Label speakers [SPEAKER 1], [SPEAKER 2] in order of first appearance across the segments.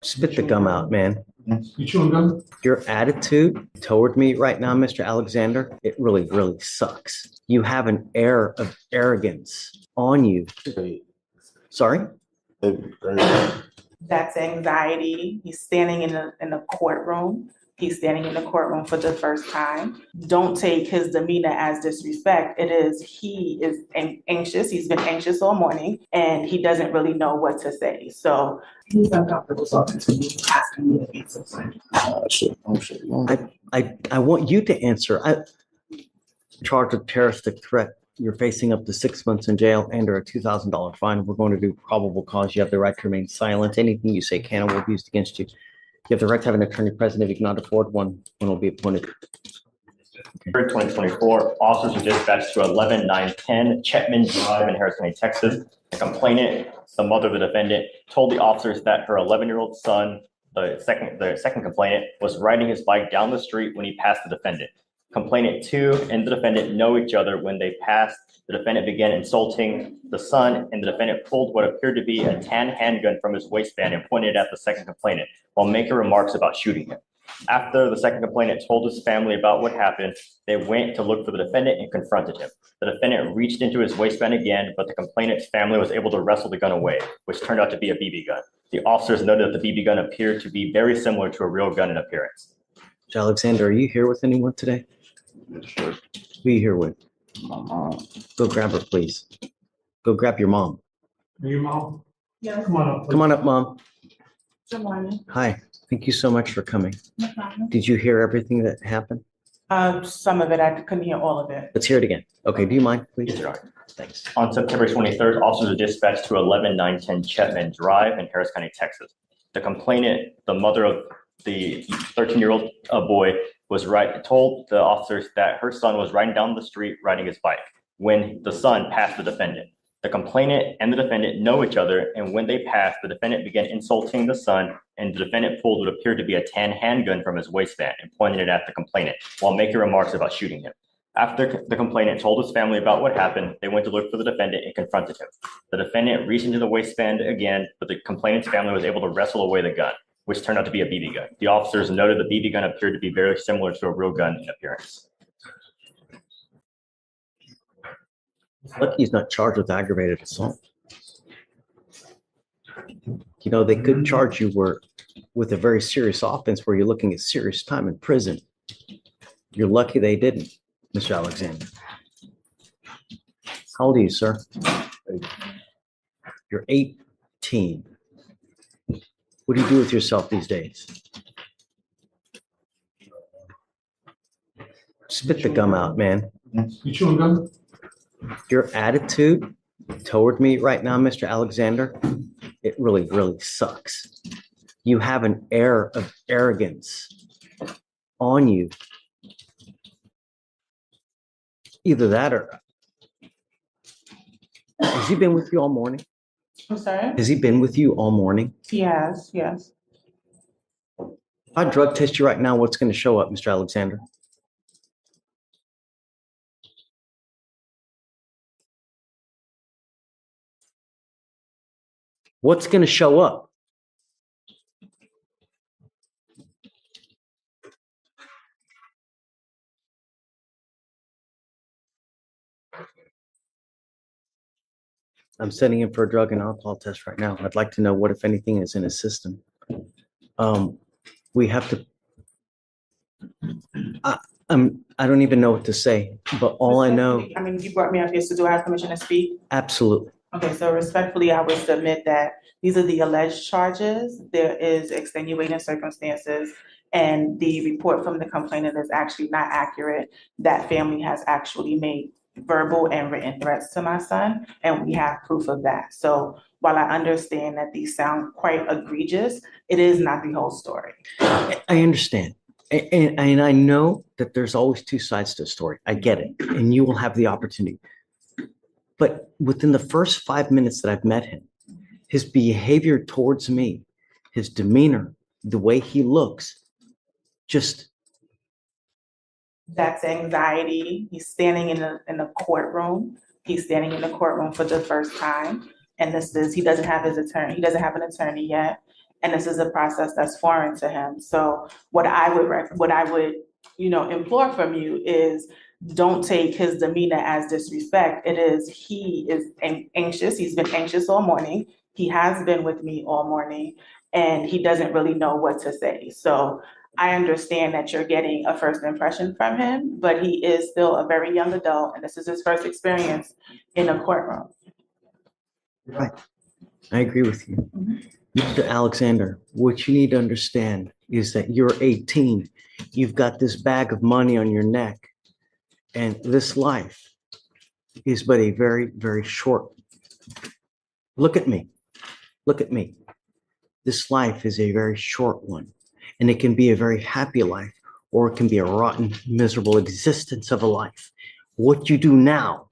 [SPEAKER 1] Spit the gum out, man.
[SPEAKER 2] You chewing gum?
[SPEAKER 1] Your attitude toward me right now, Mr. Alexander, it really, really sucks. You have an air of arrogance on you. Sorry?
[SPEAKER 3] That's anxiety. He's standing in the courtroom. He's standing in the courtroom for the first time. Don't take his demeanor as disrespect. He is anxious. He's been anxious all morning and he doesn't really know what to say. So he's uncomfortable talking to me, asking me to answer something.
[SPEAKER 1] I want you to answer. Charged with terroristic threat. You're facing up to 6 months in jail and or a $2,000 fine. We're going to do probable cause. You have the right to remain silent. Anything you say can or will be used against you. You have the right to have an attorney present. If you cannot afford one will be appointed.
[SPEAKER 4] Okay. 2024, officers were dispatched to 11910 Chetman Drive in Harris County, Texas. The complainant, the mother of the defendant, told the officers that her 11-year-old son, the second complainant, was riding his bike down the street when he passed the defendant. Complainant 2 and the defendant know each other. When they passed, the defendant began insulting the son, and the defendant pulled what appeared to be a tan handgun from his waistband and pointed it at the second complainant while making remarks about shooting him. After the second complainant told his family about what happened, they went to look for the defendant and confronted him. The defendant reached into his waistband again, but the complainant's family was able to wrestle the gun away, which turned out to be a BB gun. The officers noted that the BB gun appeared to be very similar to a real gun in appearance.
[SPEAKER 1] Alexander, are you here with anyone today?
[SPEAKER 2] Sure.
[SPEAKER 1] Who are you here with?
[SPEAKER 2] My mom.
[SPEAKER 1] Go grab her, please. Go grab your mom.
[SPEAKER 2] Are you mom?
[SPEAKER 3] Yes.
[SPEAKER 2] Come on up.
[SPEAKER 1] Come on up, Mom.
[SPEAKER 3] Good morning.
[SPEAKER 1] Hi. Thank you so much for coming.
[SPEAKER 3] No problem.
[SPEAKER 1] Did you hear everything that happened?
[SPEAKER 3] Some of it, I couldn't hear all of it.
[SPEAKER 1] Let's hear it again. Okay, do you mind, please?
[SPEAKER 4] Yes, Your Honor.
[SPEAKER 1] Thanks.
[SPEAKER 4] On September 23rd, officers were dispatched to 11910 Chetman Drive in Harris County, Texas. The complainant, the mother of the 13-year-old boy, told the officers that her son was riding down the street riding his bike when the son passed the defendant. The complainant and the defendant know each other, and when they passed, the defendant began insulting the son, and the defendant pulled what appeared to be a tan handgun from his waistband and pointed it at the complainant while making remarks about shooting him. After the complainant told his family about what happened, they went to look for the defendant and confronted him. The defendant reached into the waistband again, but the complainant's family was able to wrestle away the gun, which turned out to be a BB gun. The officers noted the BB gun appeared to be very similar to a real gun in appearance.
[SPEAKER 1] Lucky he's not charged with aggravated assault. You know, they could charge you with a very serious offense where you're looking at serious time in prison. You're lucky they didn't, Mr. Alexander. How old are you, sir? You're 18. What do you do with yourself these days? Spit the gum out, man.
[SPEAKER 2] You chewing gum?
[SPEAKER 1] Your attitude toward me right now, Mr. Alexander, it really, really sucks. You have an air of arrogance on you. Either that or has he been with you all morning?
[SPEAKER 3] I'm sorry?
[SPEAKER 1] Has he been with you all morning?
[SPEAKER 3] Yes, yes.
[SPEAKER 1] If I drug test you right now, what's going to show up, Mr. Alexander? What's going to show up? I'm sending him for a drug and alcohol test right now. I'd like to know what, if anything, is in his system. We have to. I don't even know what to say, but all I know.
[SPEAKER 3] I mean, you brought me up here, so do I have permission to speak?
[SPEAKER 1] Absolutely.
[SPEAKER 3] Okay, so respectfully, I would submit that these are the alleged charges. There is extenuating circumstances, and the report from the complainant is actually not accurate. That family has actually made verbal and written threats to my son, and we have proof of that. So while I understand that these sound quite egregious, it is not the whole story.
[SPEAKER 1] I understand. And I know that there's always two sides to a story. I get it. And you will have the opportunity. But within the first 5 minutes that I've met him, his behavior towards me, his demeanor, the way he looks, just.
[SPEAKER 3] That's anxiety. He's standing in the courtroom. He's standing in the courtroom for the first time. And he doesn't have his attorney. He doesn't have an attorney yet. and this is a process that's foreign to him. So what I would, implore from you is don't take his demeanor as disrespect. It is, he is anxious. He's been anxious all morning. He has been with me all morning, and he doesn't really know what to say. So I understand that you're getting a first impression from him, but he is still a very young adult, and this is his first experience in a courtroom.
[SPEAKER 1] Right. I agree with you. Mr. Alexander, what you need to understand is that you're 18. You've got this bag of money on your neck, and this life is but a very, very short. Look at me. Look at me. This life is a very short one, and it can be a very happy life, or it can be a rotten, miserable existence of a life. What you do now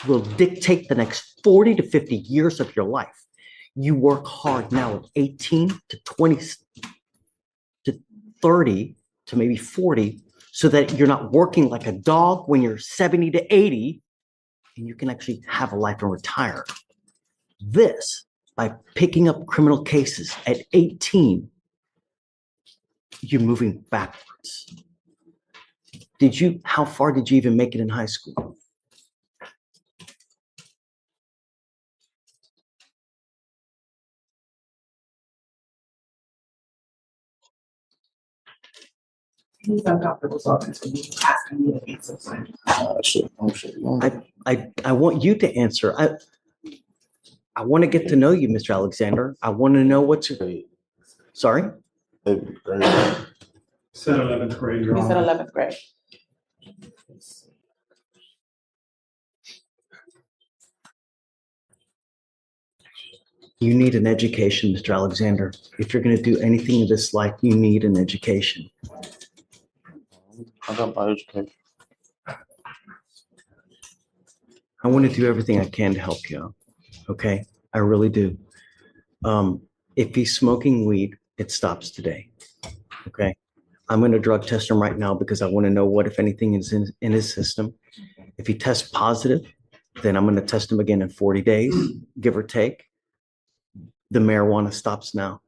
[SPEAKER 1] will dictate the next 40 to 50 years of your life. You work hard now at 18 to 20 to 30 to maybe 40, so that you're not working like a dog when you're 70 to 80, and you can actually have a life and retire. This, by picking up criminal cases at 18, you're moving backwards. How far did you even make it in high school?
[SPEAKER 5] He's uncomfortable talking to me, asking me to answer.
[SPEAKER 1] I want you to answer. I want to get to know you, Mr. Alexander. I want to know what's sorry?
[SPEAKER 2] Said 11th grade, Your
[SPEAKER 3] He said
[SPEAKER 2] Honor.
[SPEAKER 3] 11th grade.
[SPEAKER 1] You need an education, Mr. Alexander. If you're going to do anything in this life, you need an education.
[SPEAKER 6] I got my education.
[SPEAKER 1] I want to do everything I can to help you out. Okay? I really do. If he's smoking weed, it stops today. Okay? I'm going to drug test him right now because I want to know what, if anything, is in his system. If he tests positive, then I'm going to test him again in 40 days, give or take. The marijuana stops now.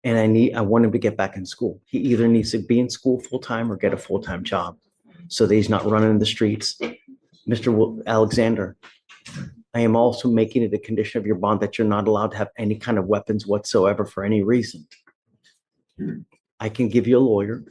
[SPEAKER 1] And I want him to get back in school. He either needs to be in school full-time or get a full-time job so that he's not running in the streets. Mr. Alexander, I am also making it a condition of your bond that you're not allowed to have any kind of weapons whatsoever for any reason. I can give you a lawyer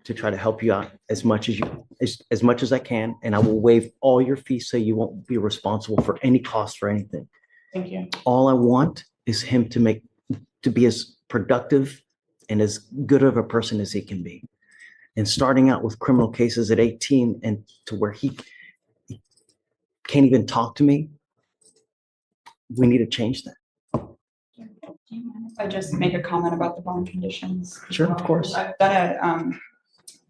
[SPEAKER 1] to try to help you out as much as I can, and I will waive all your fees so you won't be responsible for any cost for anything.
[SPEAKER 3] Thank you.
[SPEAKER 1] All I want is him to be as productive and as good of a person as he can be. And starting out with criminal cases at 18 and to where he can't even talk to me, we need to change that.
[SPEAKER 7] Do you mind if I just make a comment about the bond conditions?
[SPEAKER 1] Sure, of course.
[SPEAKER 7] I've done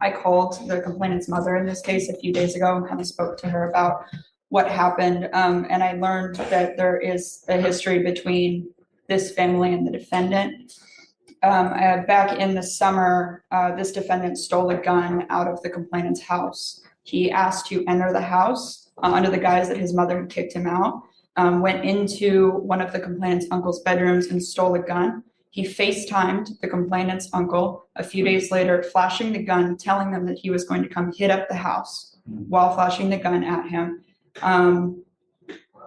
[SPEAKER 7] I called the complainant's mother in this case a few days ago and kind of spoke to her about what happened. And I learned that there is a history between this family and the defendant. Back in the summer, this defendant stole a gun out of the complainant's house. He asked to enter the house under the guise that his mother had kicked him out. Went into one of the complainant's uncle's bedrooms and stole a gun. He FaceTimed the complainant's uncle a few days later, flashing the gun, telling them that he was going to come hit up the house while flashing the gun at him.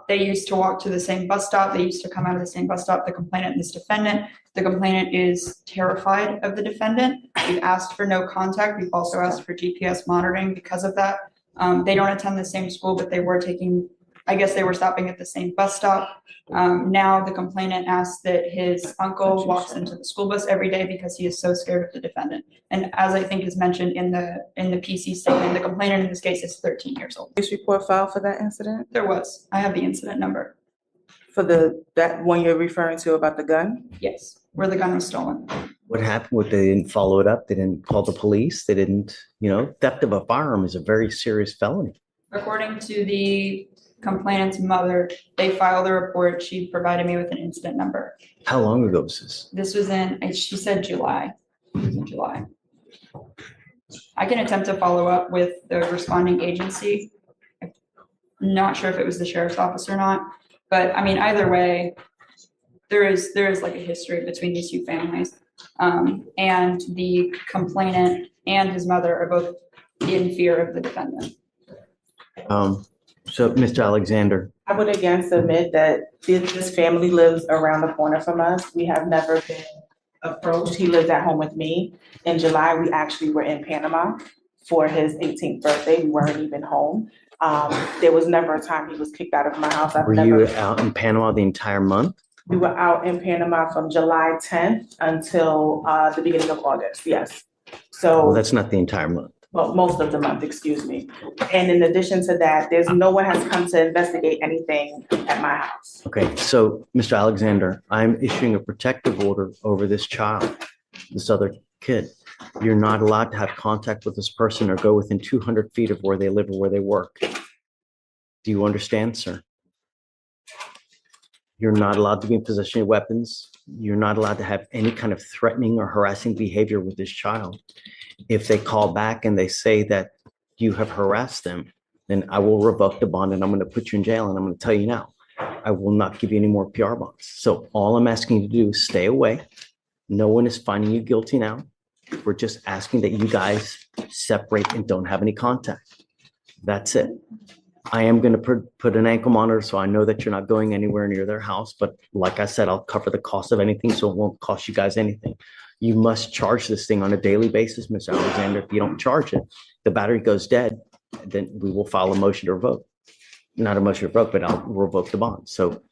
[SPEAKER 7] They used to walk to the same bus stop. They used to come out of the same bus stop, the complainant and this defendant. The complainant is terrified of the defendant. We've asked for no contact. We've also asked for GPS monitoring because of that. They don't attend the same school, but they were stopping at the same bus stop. Now the complainant asks that his uncle walks into the school bus every day because he is so scared of the defendant. And as I think is mentioned in the PC statement, the complainant in this case is 13 years old.
[SPEAKER 3] Police report filed for that incident?
[SPEAKER 7] There was. I have the incident number.
[SPEAKER 3] For that one you're referring to about the gun?
[SPEAKER 7] Yes, where the gun was stolen.
[SPEAKER 1] What happened? They didn't follow it up. They didn't call the police. They didn't, theft of a firearm is a very serious felony.
[SPEAKER 7] According to the complainant's mother, they filed a report. She provided me with an incident number.
[SPEAKER 1] How long ago was this?
[SPEAKER 7] This was she said July. It was in July. I can attempt to follow up with the responding agency. I'm not sure if it was the sheriff's office or not, but I mean, either way, there is like a history between these two families. And the complainant and his mother are both in fear of the defendant.
[SPEAKER 1] So, Mr. Alexander,
[SPEAKER 3] I would again submit that this family lives around the corner from us. We have never been approached. He lives at home with me. In July, we actually were in Panama for his 18th birthday. We weren't even home. There was never a time he was kicked out of my house.
[SPEAKER 1] were you out in Panama the entire month?
[SPEAKER 3] We were out in Panama from July 10th until the beginning of August, yes.
[SPEAKER 1] Well,
[SPEAKER 3] So,
[SPEAKER 1] that's not the entire month.
[SPEAKER 3] well, most of the month, excuse me. And in addition to that, no one has come to investigate anything at my house.
[SPEAKER 1] Okay, so Mr. Alexander, I'm issuing a protective order over this child, this other kid. You're not allowed to have contact with this person or go within 200 feet of where they live or where they work. Do you understand, sir? You're not allowed to be in possession of weapons. You're not allowed to have any kind of threatening or harassing behavior with this child. If they call back and they say that you have harassed them, then I will revoke the bond and I'm going to put you in jail. And I'm going to tell you now, I will not give you any more PR bonds. So all I'm asking you to do is stay away. No one is finding you guilty now. We're just asking that you guys separate and don't have any contact. That's it. I am going to put an ankle monitor so I know that you're not going anywhere near their house. But like I said, I'll cover the cost of anything, so it won't cost you guys anything. You must charge this thing on a daily basis, Mr. Alexander. If you don't charge it, the battery goes dead. Then we will file a motion to revoke. Not a motion to revoke, but I'll revoke the bond. So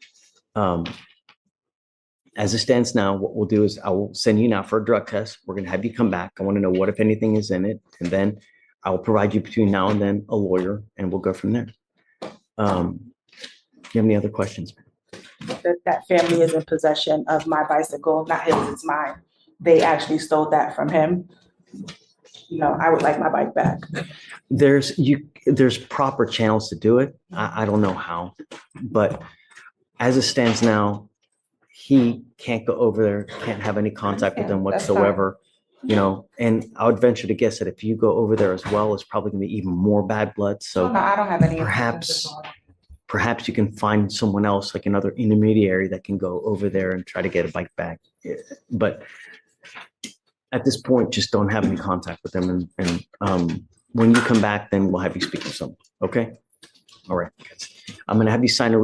[SPEAKER 1] as it stands now, what we'll do is I will send you now for a drug test. We're going to have you come back. I want to know what, if anything, is in it. And then I will provide you between now and then a lawyer, and we'll go from there. Do you have any other questions?
[SPEAKER 3] That family is in possession of my bicycle, not his, it's mine. They actually stole that from him. You know, I would like my bike back.
[SPEAKER 1] There's proper channels to do it. I don't know how, but as it stands now, he can't go over there, can't have any contact with them
[SPEAKER 3] That's fine.
[SPEAKER 1] whatsoever. You know, and I would venture to guess that if you go over there as well, it's probably going to be even more bad blood. So
[SPEAKER 3] No, I don't have any.
[SPEAKER 1] perhaps you can find someone else, like another intermediary, that can go over there and try to get a bike back. But at this point, just don't have any contact with them. And when you come back, then we'll have you speak to someone. Okay. All right. I'm going to have you sign a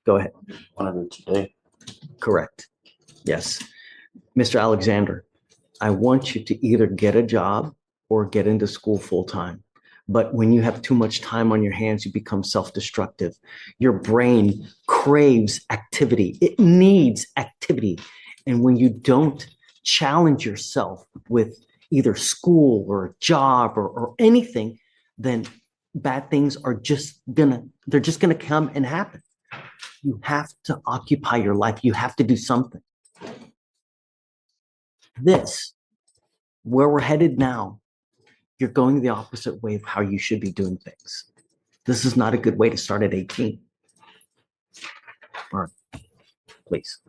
[SPEAKER 1] go ahead.
[SPEAKER 6] One of it today.
[SPEAKER 1] Correct. Yes. Mr. Alexander, I want you to either get a job or get into school full time. But when you have too much time on your hands, you become self-destructive. Your brain craves activity. It needs activity. And when you don't challenge yourself with either school or a job or anything, then bad things are they're just gonna come and happen. You have to occupy your life. You have to do something. Where we're headed now, you're going the opposite way of how you should be doing things. This is not a good way to start at 18. All right, please.